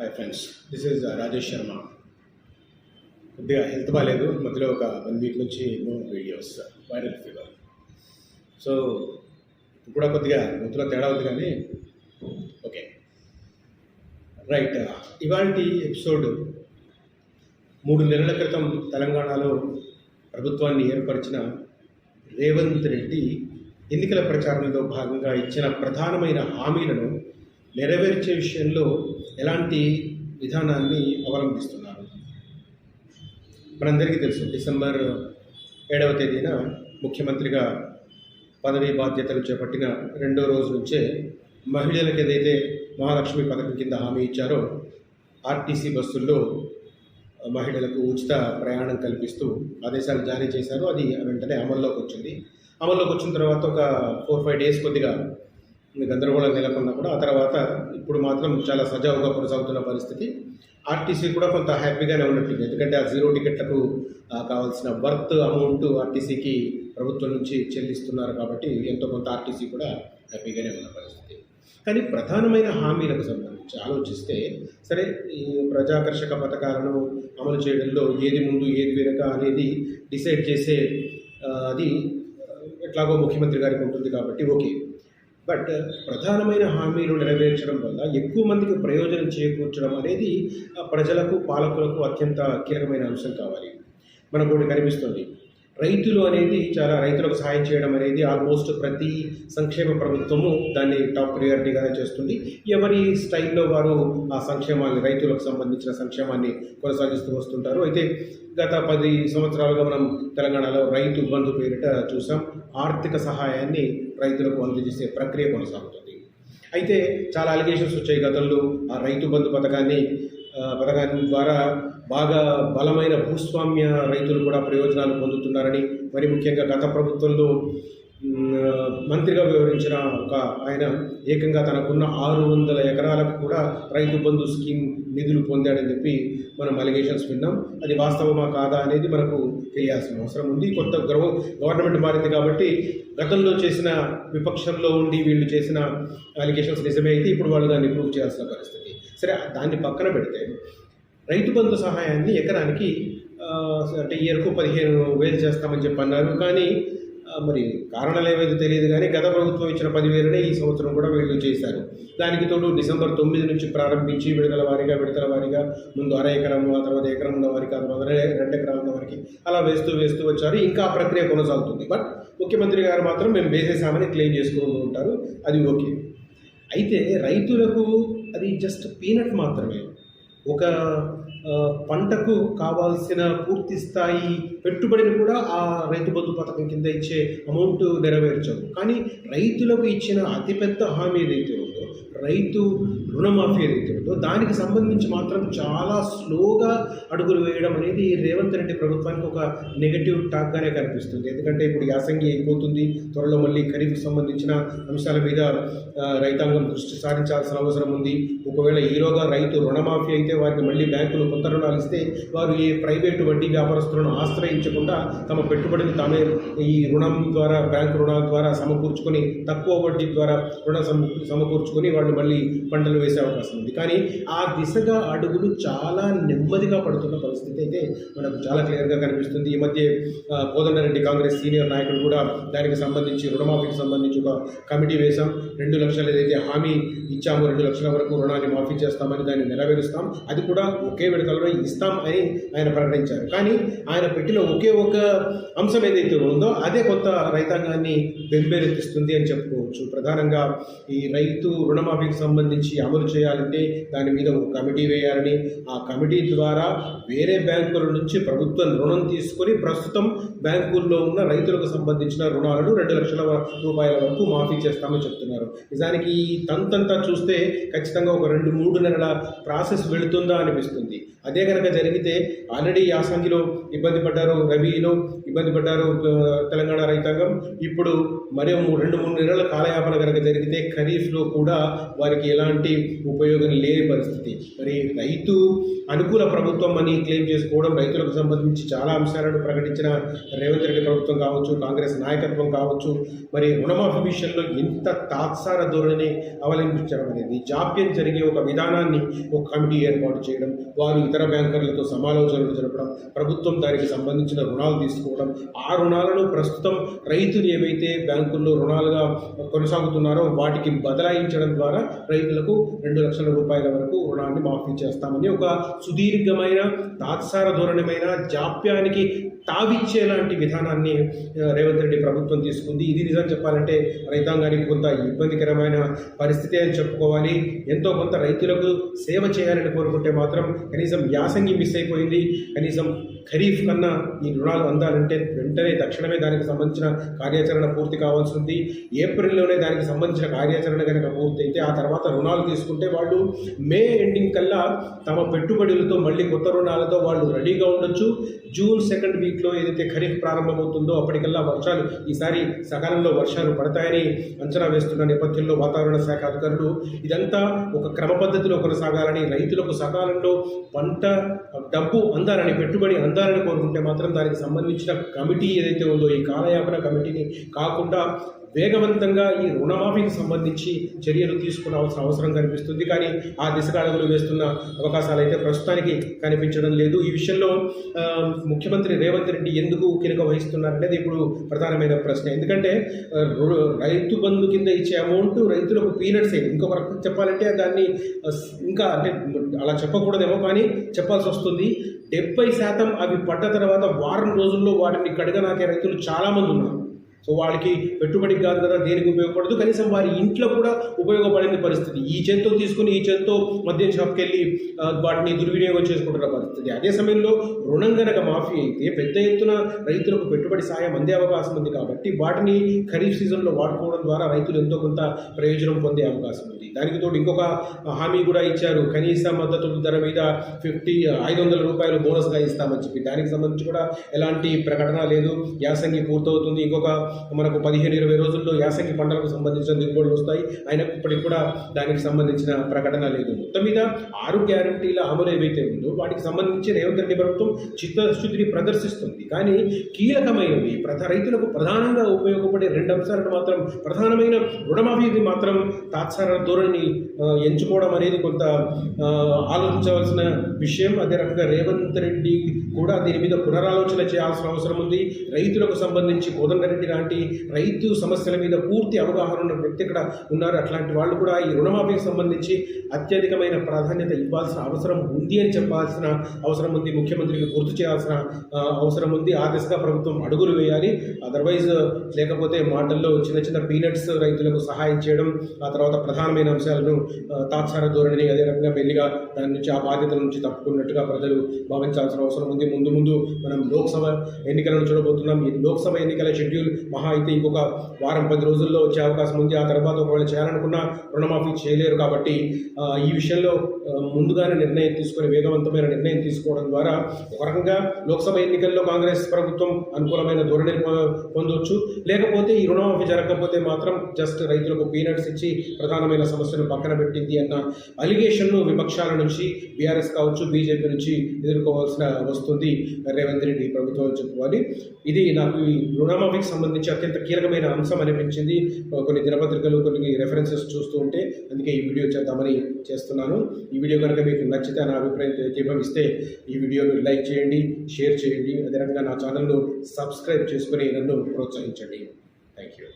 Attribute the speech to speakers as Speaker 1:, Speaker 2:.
Speaker 1: Hi friends, this is Rajesh Sharma. కొద్దిగా health బాగాలేదు, మధ్యలో ఒక 1 వీక్ నుంచి no videos, viral fever. So ఇప్పుడు కూడా కొద్దిగా గొంతులో తేడా ఉంది కానీ ఓకే రైట్. ఇవాళ ఎపిసోడ్ 3 నెలల క్రితం తెలంగాణలో ప్రభుత్వాన్ని ఏర్పరిచిన రేవంత్ రెడ్డి ఎన్నికల ప్రచారంలో భాగంగా ఇచ్చిన ప్రధానమైన హామీలను నెరవేర్చే విషయంలో ఎలాంటి విధానాన్ని అవలంబిస్తున్నారు. మనందరికీ తెలుసు, డిసెంబర్ 7వ తేదీన ముఖ్యమంత్రిగా పదవీ బాధ్యతలు చేపట్టిన 2వ రోజు నుంచే మహిళలకు ఏదైతే మహాలక్ష్మి పథకం కింద హామీ ఇచ్చారో ఆర్టీసీ బస్సుల్లో మహిళలకు ఉచిత ప్రయాణం కల్పిస్తూ ఆదేశాలు జారీ చేశారు. అది వెంటనే అమల్లోకి వచ్చింది. అమల్లోకి వచ్చిన తర్వాత ఒక 4-5 డేస్ కొద్దిగా గందరగోళం నెలకొన్నా కూడా ఆ తర్వాత ఇప్పుడు మాత్రం చాలా సజావుగా కొనసాగుతున్న పరిస్థితి. ఆర్టీసీ కూడా కొంత హ్యాపీగానే ఉన్నట్టుంది, ఎందుకంటే ఆ 0 టికెట్లకు కావాల్సిన వర్త్ అమౌంట్ ఆర్టీసీకి ప్రభుత్వం నుంచి చెల్లిస్తున్నారు కాబట్టి ఎంతో కొంత ఆర్టీసీ కూడా హ్యాపీగానే ఉన్న పరిస్థితి. కానీ ప్రధానమైన హామీలకు సంబంధించి ఆలోచిస్తే సరే, ఈ ప్రజాకర్షక పథకాలను అమలు చేయడంలో ఏది ముందు ఏది వెనుక అనేది డిసైడ్ చేసే అది ఎట్లాగో ముఖ్యమంత్రి గారికి ఉంటుంది కాబట్టి ఓకే. బట్ ప్రధానమైన హామీలు నెరవేర్చడం వల్ల ఎక్కువ మందికి ప్రయోజనం చేకూర్చడం అనేది ప్రజలకు పాలకులకు అత్యంత కీలకమైన అంశం కావాలి. మనకు ఒకటి కనిపిస్తుంది, రైతులు అనేది రైతులకు సహాయం చేయడం అనేది ఆల్మోస్ట్ ప్రతి సంక్షేమ ప్రభుత్వము దాన్ని టాప్ ప్రియారిటీగానే చేస్తుంది. ఎవరి స్టైల్లో వారు ఆ సంక్షేమాన్ని, రైతులకు సంబంధించిన సంక్షేమాన్ని కొనసాగిస్తూ వస్తుంటారు. అయితే గత 10 సంవత్సరాలుగా మనం తెలంగాణలో రైతు బంధు పేరిట చూసాం. ఆర్థిక సహాయాన్ని రైతులకు అందజేసే ప్రక్రియ కొనసాగుతుంది. అయితే చాలా అలిగేషన్స్ వచ్చాయి గతంలో. ఆ రైతు బంధు పథకాన్ని ద్వారా బాగా బలమైన భూస్వామ్య రైతులు కూడా ప్రయోజనాలు పొందుతున్నారని, మరి ముఖ్యంగా గత ప్రభుత్వంలో మంత్రిగా వివరించిన ఒక ఆయన ఏకంగా తనకున్న 600 ఎకరాలకు కూడా రైతు బంధు స్కీమ్ నిధులు పొందాడని చెప్పి మనం అలిగేషన్స్ విన్నాం. అది వాస్తవమా కాదా అనేది మనకు తెలియాల్సిన అవసరం ఉంది. కొత్త గవర్నమెంట్ మారింది కాబట్టి గతంలో చేసిన విపక్షంలో ఉండి వీళ్ళు చేసిన అలిగేషన్స్ నిజమే అయితే ఇప్పుడు వాళ్ళు దాన్ని ప్రూవ్ చేయాల్సిన పరిస్థితి. సరే, దాన్ని పక్కన పెడితే రైతు బంధు సహాయాన్ని ఎకరానికి అంటే ఇయర్కు 15,000 చేస్తామని చెప్పి అన్నారు. కానీ మరి కారణాలు ఏవైతే తెలియదు కానీ గత ప్రభుత్వం ఇచ్చిన 10,000నే ఈ సంవత్సరం కూడా వీళ్ళు చేశారు. దానికి తోడు డిసెంబర్ 9 నుంచి ప్రారంభించి విడతల వారీగా ముందు 1/2 ఎకరం, ఆ తర్వాత ఎకరం ఉన్న వారికి, ఆ తర్వాత 2 ఎకరాలు ఉన్న వారికి అలా వేస్తూ వచ్చారు. ఇంకా ఆ ప్రక్రియ కొనసాగుతుంది. బట్ ముఖ్యమంత్రి గారు మాత్రం మేము వేసేసామని క్లెయిమ్ చేసుకుంటూ ఉంటారు. అది ఓకే. అయితే రైతులకు అది జస్ట్ పీనట్ మాత్రమే. ఒక పంటకు కావాల్సిన పూర్తి స్థాయి పెట్టుబడిని కూడా ఆ రైతు బంధు పథకం కింద ఇచ్చే అమౌంట్ నెరవేర్చవు. కానీ రైతులకు ఇచ్చిన అతిపెద్ద హామీ ఏదైతే ఉందో, రైతు రుణమాఫీ ఏదైతే ఉందో, దానికి సంబంధించి మాత్రం చాలా స్లోగా అడుగులు వేయడం అనేది రేవంత్ రెడ్డి ప్రభుత్వానికి ఒక నెగటివ్ టాక్గానే కనిపిస్తుంది. ఎందుకంటే ఇప్పుడు యాసంగి అయిపోతుంది, త్వరలో మళ్ళీ ఖరీఫ్కి సంబంధించిన అంశాల మీద రైతాంగం దృష్టి సారించాల్సిన అవసరం ఉంది. ఒకవేళ ఈరోగా రైతు రుణమాఫీ అయితే వారికి మళ్ళీ బ్యాంకులు కొత్త రుణాలు ఇస్తే వారు ఏ ప్రైవేటు వడ్డీ వ్యాపారస్తులను ఆశ్రయించకుండా తమ పెట్టుబడిని తామే ఈ రుణం ద్వారా, బ్యాంకు రుణాల ద్వారా సమకూర్చుకొని, తక్కువ వడ్డీ ద్వారా రుణం సమకూర్చుకొని వాళ్ళు మళ్ళీ పంటలు వేసే అవకాశం ఉంది. కానీ ఆ దిశగా అడుగులు చాలా నెమ్మదిగా పడుతున్న పరిస్థితి అయితే మనకు చాలా క్లియర్గా కనిపిస్తుంది. ఈ మధ్య కోదండరెడ్డి కాంగ్రెస్ సీనియర్ నాయకులు కూడా దానికి సంబంధించి, రుణమాఫీకి సంబంధించి ఒక కమిటీ వేశాం. 2 లక్షలు ఏదైతే హామీ ఇచ్చామో, 2 లక్షల వరకు రుణాన్ని మాఫీ చేస్తామని, దాన్ని నెరవేరుస్తాం, అది కూడా ఒకే విడతలో ఇస్తాం అని ఆయన ప్రకటించారు. కానీ ఆయన పెట్టిన ఒకే ఒక అంశం ఏదైతే ఉందో అదే కొత్త రైతాంగాన్ని బెంబేలెత్తిస్తుంది అని చెప్పుకోవచ్చు. ప్రధానంగా ఈ రైతు రుణమాఫీకి సంబంధించి అమలు చేయాలంటే దాని మీద ఒక కమిటీ వేయాలని, ఆ కమిటీ ద్వారా వేరే బ్యాంకుల నుంచి ప్రభుత్వం రుణం తీసుకొని ప్రస్తుతం బ్యాంకుల్లో ఉన్న రైతులకు సంబంధించిన రుణాలను 2 లక్షల రూపాయల వరకు మాఫీ చేస్తామని చెప్తున్నారు. నిజానికి ఈ తంతంతా చూస్తే ఖచ్చితంగా ఒక 2-3 నెలల ప్రాసెస్ వెళుతుందా అనిపిస్తుంది. అదే కనుక జరిగితే ఆల్రెడీ యాసంగిలో ఇబ్బంది పడ్డారు, రబీలో ఇబ్బంది పడ్డారు తెలంగాణ రైతాంగం. ఇప్పుడు మరో 2-3 నెలల కాలయాపన కనుక జరిగితే ఖరీఫ్లో కూడా వారికి ఎలాంటి ఉపయోగం లేని పరిస్థితి. మరి రైతు అనుకూల ప్రభుత్వం అని క్లెయిమ్ చేసుకోవడం, రైతులకు సంబంధించి చాలా అంశాలను ప్రకటించిన రేవంత్ రెడ్డి ప్రభుత్వం కావచ్చు, కాంగ్రెస్ నాయకత్వం కావచ్చు, మరి రుణమాఫీ విషయంలో ఎంత తాత్సార ధోరణిని అవలంబించడం అనేది, జాప్యం జరిగే ఒక విధానాన్ని ఒక కమిటీ ఏర్పాటు చేయడం, వారు ఇతర బ్యాంకర్లతో సమాలోచనలు జరపడం, ప్రభుత్వం దానికి సంబంధించిన రుణాలు తీసుకోవడం, ఆ రుణాలను ప్రస్తుతం రైతులు ఏవైతే బ్యాంకుల్లో రుణాలుగా కొనసాగుతున్నారో వాటికి బదలాయించడం ద్వారా రైతులకు 2 లక్షల రూపాయల వరకు రుణాన్ని మాఫీ చేస్తామని ఒక సుదీర్ఘమైన తాత్సార ధోరణిమైన జాప్యానికి తావిచ్చేలాంటి విధానాన్ని రేవంత్ రెడ్డి ప్రభుత్వం తీసుకుంది. ఇది నిజం చెప్పాలంటే రైతాంగానికి కొంత ఇబ్బందికరమైన పరిస్థితి అని చెప్పుకోవాలి. ఎంతో కొంత రైతులకు సేవ చేయాలని కోరుకుంటే మాత్రం కనీసం యాసంగి మిస్ అయిపోయింది. కనీసం ఖరీఫ్ కన్నా ఈ రుణాలు అందాలంటే వెంటనే తక్షణమే దానికి సంబంధించిన కార్యాచరణ పూర్తి కావాల్సి ఉంది. ఏప్రిల్లోనే దానికి సంబంధించిన కార్యాచరణ కనుక పూర్తయితే ఆ తర్వాత రుణాలు తీసుకుంటే వాళ్ళు మే ఎండింగ్ కల్లా తమ పెట్టుబడులతో మళ్ళీ కొత్త రుణాలతో వాళ్ళు రెడీగా ఉండొచ్చు. జూన్ 2nd వీక్లో ఏదైతే ఖరీఫ్ ప్రారంభమవుతుందో అప్పటికల్లా వర్షాలు ఈసారి సకాలంలో వర్షాలు పడతాయని అంచనా వేస్తున్న నేపథ్యంలో వాతావరణ శాఖ అధికారులు ఇదంతా ఒక క్రమ పద్ధతిలో కొనసాగాలని, రైతులకు సకాలంలో పంట డబ్బు అందాలని, పెట్టుబడి అందాలని కోరుకుంటే మాత్రం దానికి సంబంధించిన కమిటీ ఏదైతే ఉందో ఈ కాలయాపన కమిటీని కాకుండా వేగవంతంగా ఈ రుణమాఫీకి సంబంధించి చర్యలు తీసుకురావాల్సిన అవసరం కనిపిస్తుంది. కానీ ఆ దిశగా అడుగులు వేస్తున్న అవకాశాలు అయితే ప్రస్తుతానికి కనిపించడం లేదు. ఈ విషయంలో ముఖ్యమంత్రి రేవంత్ రెడ్డి ఎందుకు కీలక వహిస్తున్నారనేది ఇప్పుడు ప్రధానమైన ప్రశ్న. ఎందుకంటే రైతు బంధు కింద ఇచ్చే అమౌంట్ రైతులకు పీనట్స్ అయింది. ఇంకొక రకం చెప్పాలంటే దాన్ని ఇంకా అంటే అలా చెప్పకూడదేమో కానీ చెప్పాల్సి వస్తుంది. 70% అవి పడ్డ తర్వాత వారం రోజుల్లో వాటిని కడగనాకే రైతులు చాలామంది ఉన్నారు. సో వాళ్ళకి పెట్టుబడికి కాదు కదా, దేనికి ఉపయోగపడదు, కనీసం వారి ఇంట్లో కూడా ఉపయోగపడిన పరిస్థితి. ఈ చేత్తో తీసుకుని ఈ చేత్తో మద్యం షాప్కి వెళ్ళి వాటిని దుర్వినియోగం చేసుకుంటున్న పరిస్థితి. అదే సమయంలో రుణం కనుక మాఫీ అయితే పెద్ద ఎత్తున రైతులకు పెట్టుబడి సాయం అందే అవకాశం ఉంది. కాబట్టి వాటిని ఖరీఫ్ సీజన్లో వాడుకోవడం ద్వారా రైతులు ఎంతో కొంత ప్రయోజనం పొందే అవకాశం ఉంది. దానికి తోడు ఇంకొక హామీ కూడా ఇచ్చారు. కనీస మద్దతు ధర మీద 500 రూపాయలు బోనస్గా ఇస్తామని చెప్పి దానికి సంబంధించి కూడా ఎలాంటి ప్రకటన లేదు. యాసంగి పూర్తవుతుంది. ఇంకొక మనకు 15-20 రోజుల్లో యాసంగి పంటలకు సంబంధించిన దిగుబడులు వస్తాయి. అయినప్పటికీ కూడా దానికి సంబంధించిన ప్రకటన లేదు. మొత్తం మీద 6 గ్యారంటీల అమలు ఏవైతే ఉందో వాటికి సంబంధించి రేవంత్ రెడ్డి ప్రభుత్వం చిత్తశుద్ధిని ప్రదర్శిస్తుంది. కానీ కీలకమైనవి రైతులకు ప్రధానంగా ఉపయోగపడే 2 అంశాలను మాత్రం, ప్రధానమైన రుణమాఫీకి మాత్రం తాత్సార ధోరణిని ఎంచుకోవడం అనేది కొంత ఆలోచించవలసిన విషయం. అదే రకంగా రేవంత్ రెడ్డి కూడా దీని మీద పునరాలోచన చేయాల్సిన అవసరం ఉంది. రైతులకు సంబంధించి కోదండరెడ్డి లాంటి రైతు సమస్యల మీద పూర్తి అవగాహన ఉన్న వ్యక్తి ఇక్కడ ఉన్నారు. అట్లాంటి వాళ్ళు కూడా ఈ రుణమాఫీకి సంబంధించి అత్యధికమైన ప్రాధాన్యత ఇవ్వాల్సిన అవసరం ఉంది అని చెప్పాల్సిన అవసరం ఉంది. ముఖ్యమంత్రికి గుర్తు చేయాల్సిన అవసరం ఉంది. ఆ దిశగా ప్రభుత్వం అడుగులు వేయాలి. అదర్వైజ్ లేకపోతే మాటల్లో చిన్న చిన్న పీనట్స్ రైతులకు సహాయం చేయడం, ఆ తర్వాత ప్రధానమైన అంశాలను తాత్సార ధోరణిని అదే రకంగా మెల్లిగా దాని నుంచి ఆ బాధ్యతల నుంచి తప్పుకున్నట్టుగా ప్రజలు భావించాల్సిన అవసరం ఉంది. ముందు మనం లోక్సభ ఎన్నికలను చూడబోతున్నాం. ఈ లోక్సభ ఎన్నికల షెడ్యూల్ మహా అయితే ఇంకొక వారం 10 రోజుల్లో వచ్చే అవకాశం ఉంది. ఆ తర్వాత ఒకవేళ చేయాలనుకున్న రుణమాఫీ చేయలేరు. కాబట్టి ఈ విషయంలో ముందుగానే నిర్ణయం తీసుకొని వేగవంతమైన నిర్ణయం తీసుకోవడం ద్వారా ఒక రకంగా లోక్సభ ఎన్నికల్లో కాంగ్రెస్ ప్రభుత్వం అనుకూలమైన ధోరణిని పొందవచ్చు. లేకపోతే ఈ రుణమాఫీ జరగకపోతే మాత్రం జస్ట్ రైతులకు పీనట్స్ ఇచ్చి ప్రధానమైన సమస్యను పక్కన పెట్టింది అన్న అలిగేషన్ను విపక్షాల నుంచి బీఆర్ఎస్ కావచ్చు, బీజేపీ నుంచి ఎదుర్కోవాల్సిన వస్తుంది రేవంత్ రెడ్డి ప్రభుత్వం అని చెప్పుకోవాలి. ఇది నాకు ఈ రుణమాఫీకి సంబంధించి అత్యంత కీలకమైన అంశం అనిపించింది. కొన్ని దినపత్రికలు, కొన్ని రెఫరెన్సెస్ చూస్తూ ఉంటే అందుకే ఈ వీడియో చేద్దామని చేస్తున్నాను. ఈ వీడియో కనుక మీకు నచ్చితే నా అభిప్రాయం ఏకీభవిస్తే ఈ వీడియోను లైక్ చేయండి, షేర్ చేయండి. అదే రకంగా నా ఛానల్ను సబ్స్క్రైబ్ చేసుకుని నన్ను ప్రోత్సహించండి. Thank you.